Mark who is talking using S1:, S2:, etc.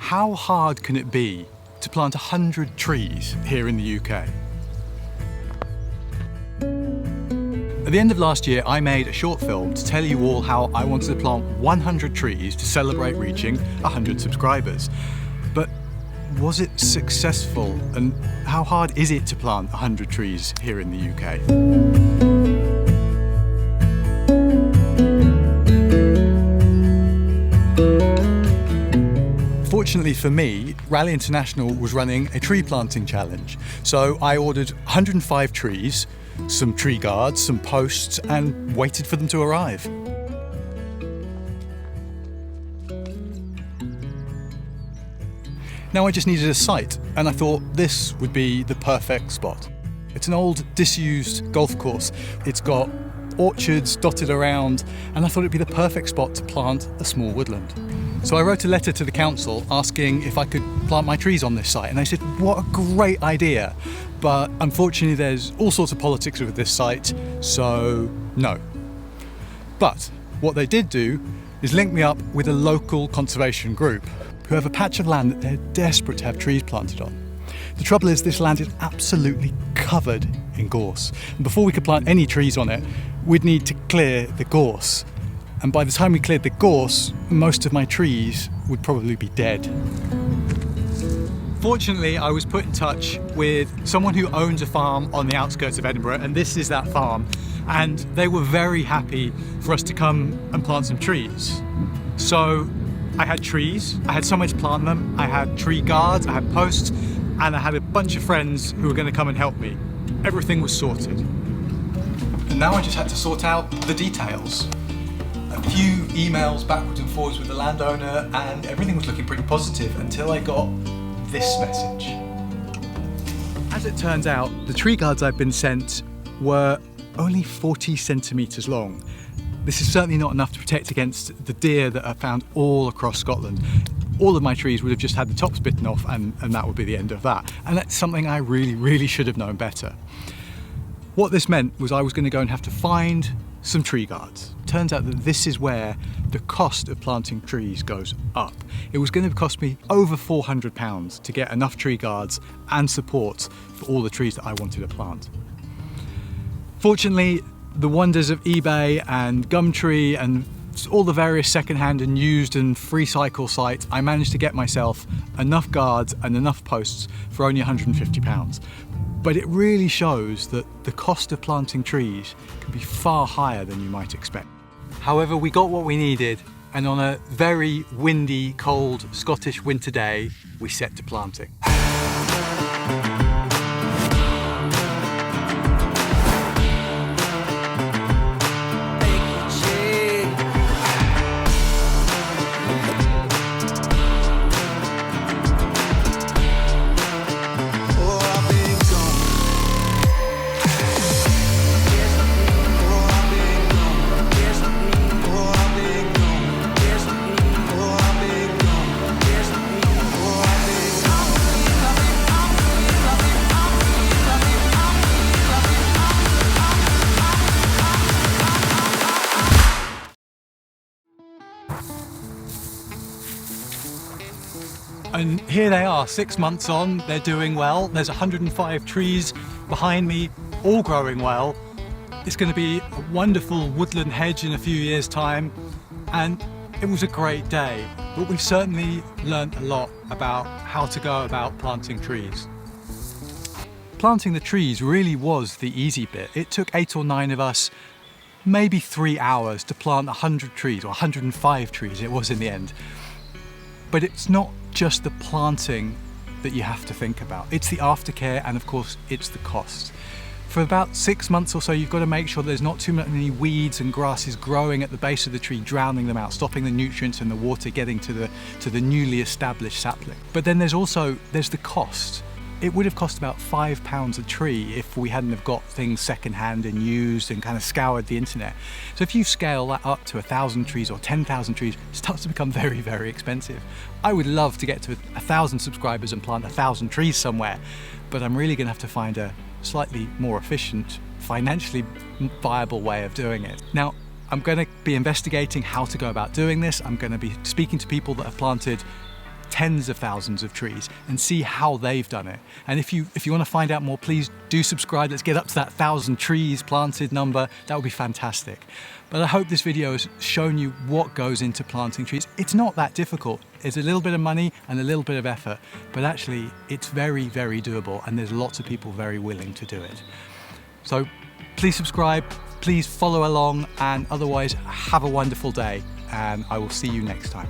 S1: How hard can it be to plant 100 trees here in the UK? At the end of last year, I made a short film to tell you all how I wanted to plant 100 trees to celebrate reaching 100 subscribers. But was it successful? And how hard is it to plant 100 trees here in the UK? Fortunately for me, Rally International was running a tree planting challenge. So I ordered 105 trees, some tree guards, some posts, and waited for them to arrive. Now I just needed a site, and I thought this would be the perfect spot. It's an old, disused golf course. It's got orchards dotted around, and I thought it'd be the perfect spot to plant a small woodland. So I wrote a letter to the council asking if I could plant my trees on this site, and they said, what a great idea. But unfortunately there's all sorts of politics with this site, so no. But what they did do is link me up with a local conservation group who have a patch of land that they're desperate to have trees planted on. The trouble is this land is absolutely covered in gorse. And before we could plant any trees on it, we'd need to clear the gorse. And by the time we cleared the gorse, most of my trees would probably be dead. Fortunately, I was put in touch with someone who owns a farm on the outskirts of Edinburgh, and this is that farm. And they were very happy for us to come and plant some trees. So I had trees, I had somewhere to plant them, I had tree guards, I had posts, and I had a bunch of friends who were going to come and help me. Everything was sorted. And now I just had to sort out the details. A few emails backwards and forwards with the landowner, and everything was looking pretty positive until I got this message. As it turns out, the tree guards I've been sent were only 40 centimetres long. This is certainly not enough to protect against the deer that are found all across Scotland. All of my trees would have just had the tops bitten off, and that would be the end of that. And that's something I really should have known better. What this meant was I was going to go and have to find some tree guards. Turns out that this is where the cost of planting trees goes up. It was going to cost me over £400 to get enough tree guards and support for all the trees that I wanted to plant. Fortunately, the wonders of eBay and Gumtree and all the various second-hand and used and free cycle sites, I managed to get myself enough guards and enough posts for only £150. But it really shows that the cost of planting trees can be far higher than you might expect. However, we got what we needed, and on a very windy, cold Scottish winter day, we set to planting. And here they are, 6 months on, they're doing well. There's 105 trees behind me, all growing well. It's going to be a wonderful woodland hedge in a few years' time. And it was a great day, but we've certainly learned a lot about how to go about planting trees. Planting the trees really was the easy bit. It took 8 or 9 of us, maybe 3 hours to plant 100 trees, or 105 trees it was in the end. But it's not just the planting that you have to think about. It's the aftercare, and of course it's the cost. For about 6 months or so, you've got to make sure there's not too many weeds and grasses growing at the base of the tree, drowning them out, stopping the nutrients and the water getting to the newly established sapling. But then there's the cost. It would have cost about £5 a tree if we hadn't have got things second-hand and used and kind of scoured the internet. So if you scale that up to 1,000 trees or 10,000 trees, it starts to become very expensive. I would love to get to 1,000 subscribers and plant 1,000 trees somewhere, but I'm really going to have to find a slightly more efficient, financially viable way of doing it. Now, I'm going to be investigating how to go about doing this. I'm going to be speaking to people that have planted tens of thousands of trees and see how they've done it. And if you want to find out more, please do subscribe. Let's get up to that 1,000 trees planted number. That would be fantastic. But I hope this video has shown you what goes into planting trees. It's not that difficult. It's a little bit of money and a little bit of effort, but actually it's very, very doable, and there's lots of people very willing to do it. So please subscribe, please follow along, and otherwise have a wonderful day, and I will see you next time.